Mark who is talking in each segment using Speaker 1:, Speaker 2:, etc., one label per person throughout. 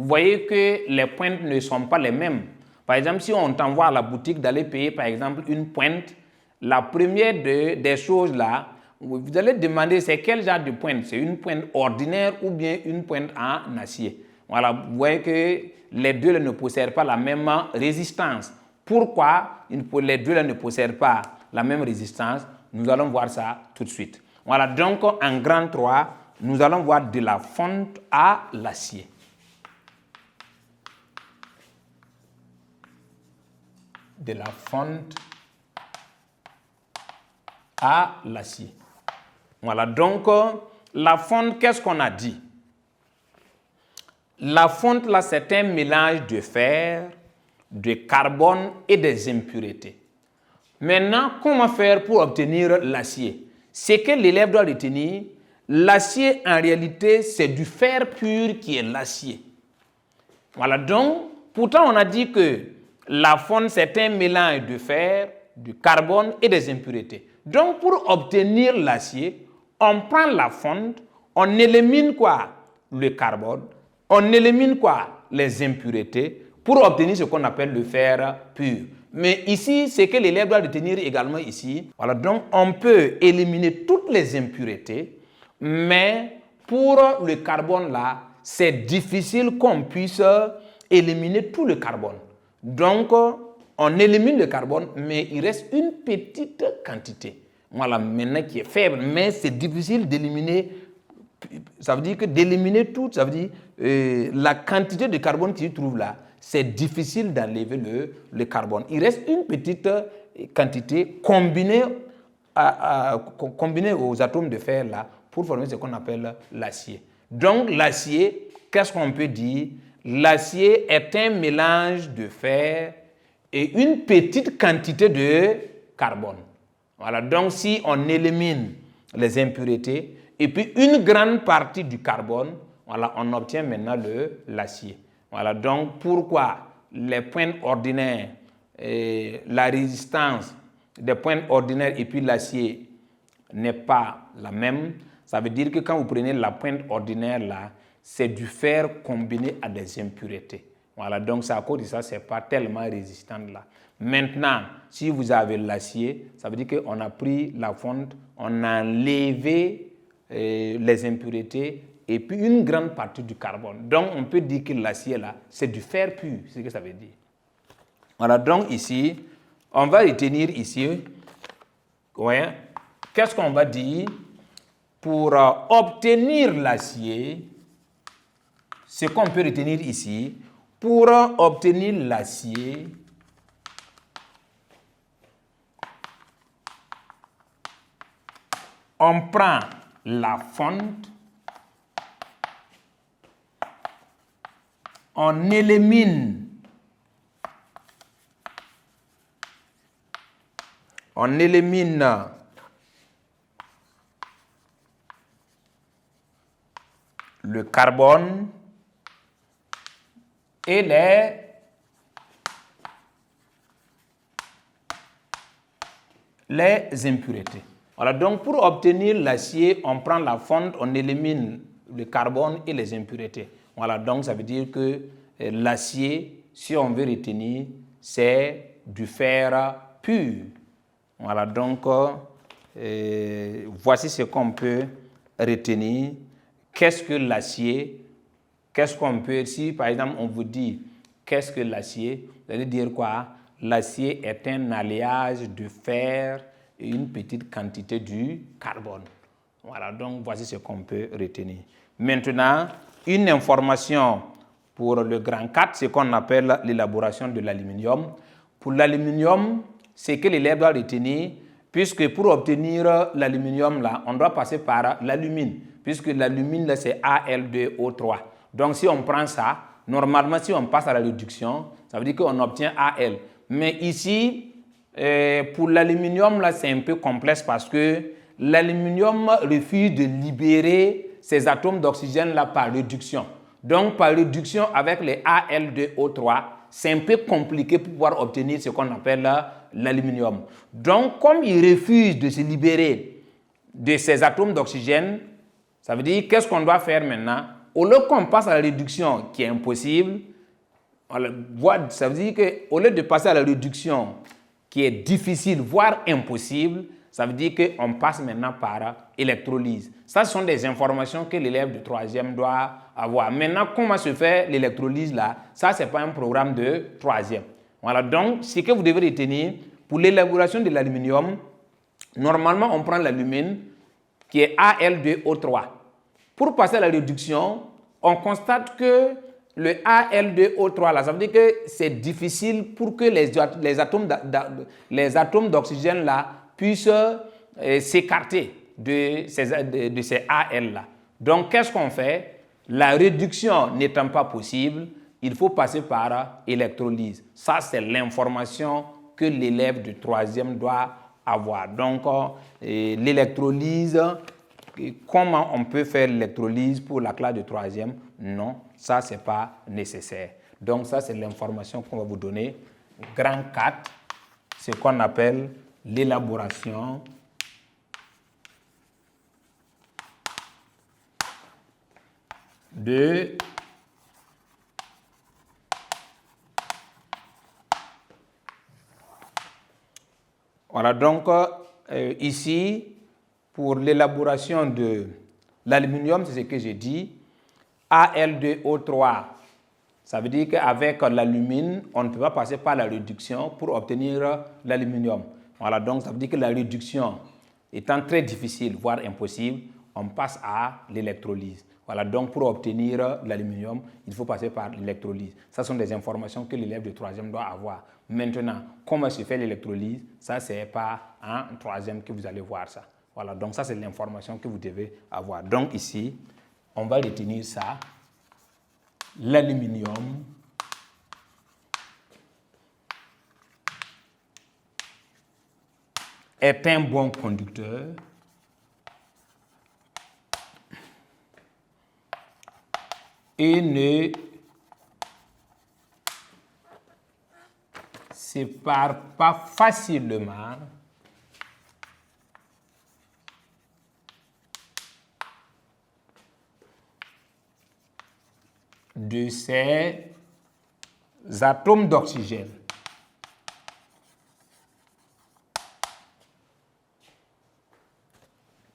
Speaker 1: vous voyez que les pointes ne sont pas les mêmes. Par exemple, si on t'envoie à la boutique d'aller payer, par exemple, une pointe, la première des choses là, vous allez demander c'est quel genre de pointe. C'est une pointe ordinaire ou bien une pointe en acier. Voilà, vous voyez que les deux ne possèdent pas la même résistance. Pourquoi les deux ne possèdent pas la même résistance? Nous allons voir ça tout de suite. Voilà, donc en grand 3, nous allons voir de la fonte à l'acier. De la fonte à l'acier. Voilà, donc la fonte, qu'est-ce qu'on a dit? La fonte, là, c'est un mélange de fer, de carbone et des impuretés. Maintenant, comment faire pour obtenir l'acier? Ce que l'élève doit retenir, l'acier, en réalité, c'est du fer pur qui est l'acier. Voilà, donc, pourtant, on a dit que la fonte, c'est un mélange de fer, du carbone et des impuretés. Donc, pour obtenir l'acier, on prend la fonte, on élimine quoi? Le carbone, on élimine quoi? Les impuretés, pour obtenir ce qu'on appelle le fer pur. Mais ici, ce que l'élève doit retenir également ici, voilà, donc on peut éliminer toutes les impuretés, mais pour le carbone là, c'est difficile qu'on puisse éliminer tout le carbone. Donc, on élimine le carbone, mais il reste une petite quantité. Voilà, maintenant qui est faible, mais c'est difficile d'éliminer. Ça veut dire que d'éliminer tout, ça veut dire la quantité de carbone qui se trouve là, c'est difficile d'enlever le carbone. Il reste une petite quantité combinée aux atomes de fer là pour former ce qu'on appelle l'acier. Donc l'acier, qu'est-ce qu'on peut dire? L'acier est un mélange de fer et une petite quantité de carbone. Voilà, donc si on élimine les impuretés et puis une grande partie du carbone, voilà, on obtient maintenant l'acier. Voilà, donc pourquoi les pointes ordinaires, la résistance des pointes ordinaires et puis l'acier n'est pas la même? Ça veut dire que quand vous prenez la pointe ordinaire là, c'est du fer combiné à des impuretés. Voilà, donc c'est à cause de ça, ce n'est pas tellement résistant là. Maintenant, si vous avez l'acier, ça veut dire qu'on a pris la fonte, on a enlevé les impuretés et puis une grande partie du carbone. Donc, on peut dire que l'acier là, c'est du fer pur, c'est ce que ça veut dire. Voilà, donc ici, on va retenir ici, ouais, qu'est-ce qu'on va dire? Pour obtenir l'acier, ce qu'on peut retenir ici, pour obtenir l'acier, on prend la fonte, on élimine le carbone et les impuretés. Voilà, donc pour obtenir l'acier, on prend la fonte, on élimine le carbone et les impuretés. Voilà, donc ça veut dire que l'acier, si on veut retenir, c'est du fer pur. Voilà, donc voici ce qu'on peut retenir. Qu'est-ce que l'acier? Qu'est-ce qu'on peut, si par exemple on vous dit qu'est-ce que l'acier, vous allez dire quoi? L'acier est un alliage de fer et une petite quantité du carbone. Voilà, donc voici ce qu'on peut retenir. Maintenant, une information pour le grand 4, ce qu'on appelle l'élaboration de l'aluminium. Pour l'aluminium, c'est que l'élève doit retenir, puisque pour obtenir l'aluminium, là, on doit passer par l'alumine, puisque l'alumine, c'est Al2O3. Donc, si on prend ça, normalement, si on passe à la réduction, ça veut dire qu'on obtient Al. Mais ici, pour l'aluminium, là, c'est un peu complexe parce que l'aluminium refuse de libérer ses atomes d'oxygène là par réduction. Donc, par réduction avec les Al2O3, c'est un peu compliqué pour pouvoir obtenir ce qu'on appelle l'aluminium. Donc, comme il refuse de se libérer de ses atomes d'oxygène, ça veut dire qu'est-ce qu'on doit faire maintenant? au lieu qu'on passe à la réduction qui est impossible, ça veut dire qu'au lieu de passer à la réduction qui est difficile, voire impossible, ça veut dire qu'on passe maintenant par électrolyse. Ça, ce sont des informations que l'élève de 3e doit avoir. Maintenant, comment se fait l'électrolyse là? Ça, ce n'est pas un programme de 3e. Voilà, donc, ce que vous devez retenir, pour l'élaboration de l'aluminium, normalement, on prend l'alumine qui est Al2O3. Pour passer à la réduction, on constate que le Al2O3, là, ça veut dire que c'est difficile pour que les atomes d'oxygène là puissent s'écarter de ces Al là. Donc, qu'est-ce qu'on fait? La réduction n'étant pas possible, il faut passer par électrolyse. Ça, c'est l'information que l'élève de 3e doit avoir. Donc, l'électrolyse, comment on peut faire l'électrolyse pour la classe de 3e? Non, ça, ce n'est pas nécessaire. Donc, ça, c'est l'information qu'on va vous donner. Grand 4, ce qu'on appelle l'élaboration de voilà, donc ici, pour l'élaboration de l'aluminium, c'est ce que j'ai dit, Al2O3, ça veut dire qu'avec l'alumine, on ne peut pas passer par la réduction pour obtenir l'aluminium. Voilà, donc ça veut dire que la réduction étant très difficile, voire impossible, on passe à l'électrolyse. Voilà, donc pour obtenir l'aluminium, il faut passer par l'électrolyse. Ça sont des informations que l'élève de 3e doit avoir. Maintenant, comment se fait l'électrolyse? Ça, ce n'est pas en 3e que vous allez voir ça. Voilà, donc ça, c'est l'information que vous devez avoir. Donc ici, on va retenir ça. L'aluminium est un bon conducteur et ne sépare pas facilement de ces atomes d'oxygène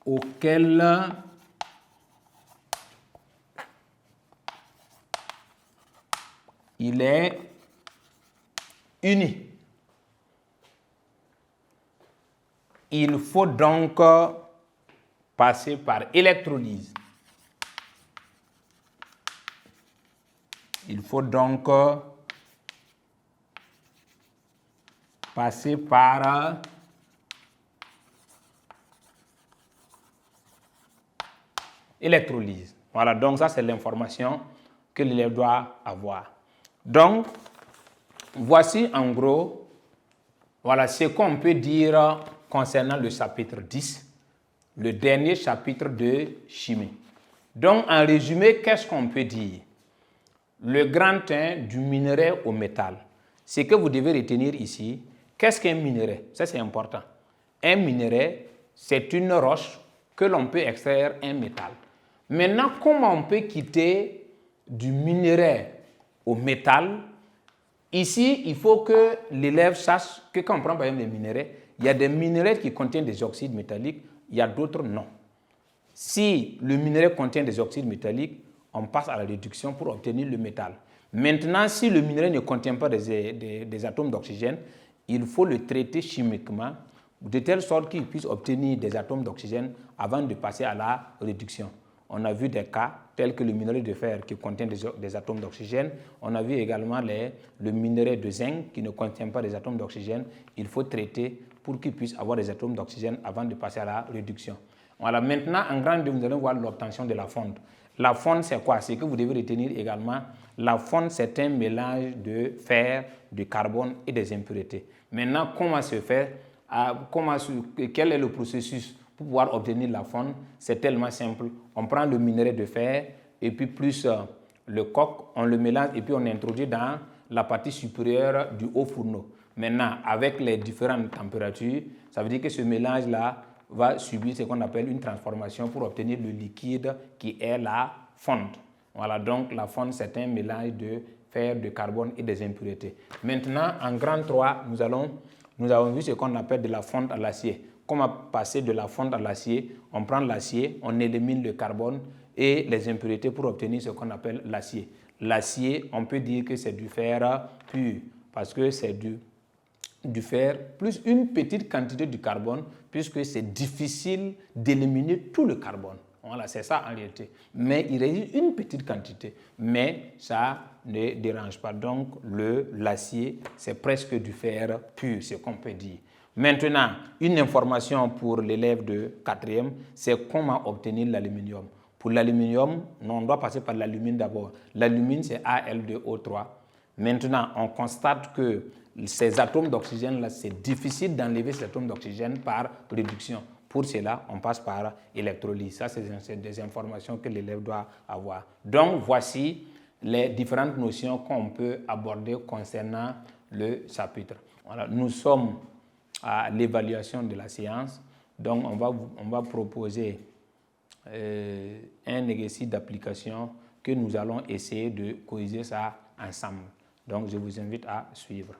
Speaker 1: auxquels il est uni. Il faut donc passer par électrolyse. Il faut donc passer par électrolyse. Voilà, donc ça c'est l'information que l'élève doit avoir. Donc, voici en gros, voilà ce qu'on peut dire concernant le chapitre 10, le dernier chapitre de chimie. Donc, en résumé, qu'est-ce qu'on peut dire? Le grand 1 du minerai au métal. Ce que vous devez retenir ici, qu'est-ce qu'un minerai? Ça, c'est important. Un minerai, c'est une roche que l'on peut extraire un métal. Maintenant, comment on peut quitter du minerai au métal? Ici, il faut que l'élève sache que quand on prend par exemple des minerais, il y a des minerais qui contiennent des oxydes métalliques, il y a d'autres non. Si le minerai contient des oxydes métalliques, on passe à la réduction pour obtenir le métal. Maintenant, si le minerai ne contient pas des atomes d'oxygène, il faut le traiter chimiquement de telle sorte qu'il puisse obtenir des atomes d'oxygène avant de passer à la réduction. On a vu des cas tels que le minerai de fer qui contient des atomes d'oxygène. On a vu également le minerai de zinc qui ne contient pas des atomes d'oxygène. Il faut traiter pour qu'il puisse avoir des atomes d'oxygène avant de passer à la réduction. Voilà, maintenant, en grand 2, vous allez voir l'obtention de la fonte. La fonte, c'est quoi? C'est que vous devez retenir également, la fonte, c'est un mélange de fer, de carbone et des impuretés. Maintenant, comment se fait? Quel est le processus pour pouvoir obtenir la fonte? C'est tellement simple. On prend le minerai de fer et puis plus le coke, on le mélange et puis on introduit dans la partie supérieure du haut fourneau. Maintenant, avec les différentes températures, ça veut dire que ce mélange-là va subir ce qu'on appelle une transformation pour obtenir le liquide qui est la fonte. Voilà, donc la fonte, c'est un mélange de fer, de carbone et des impuretés. Maintenant, en grand 3, nous avons vu ce qu'on appelle de la fonte à l'acier. Comment passer de la fonte à l'acier? On prend l'acier, on élimine le carbone et les impuretés pour obtenir ce qu'on appelle l'acier. L'acier, on peut dire que c'est du fer pur parce que c'est du fer plus une petite quantité de carbone puisque c'est difficile d'éliminer tout le carbone. Voilà, c'est ça en réalité. Mais il résiste une petite quantité, mais ça ne dérange pas. Donc, l'acier, c'est presque du fer pur, c'est ce qu'on peut dire. Maintenant, une information pour l'élève de 4e, c'est comment obtenir l'aluminium. Pour l'aluminium, on doit passer par l'alumine d'abord. L'alumine, c'est Al2O3. Maintenant, on constate que ces atomes d'oxygène, c'est difficile d'enlever ces atomes d'oxygène par réduction. Pour cela, on passe par électrolyse. Ça, c'est des informations que l'élève doit avoir. Donc, voici les différentes notions qu'on peut aborder concernant le chapitre. Voilà, nous sommes à l'évaluation de la séance. Donc, on va proposer un exercice d'application que nous allons essayer de corriger ça ensemble. Donc, je vous invite à suivre.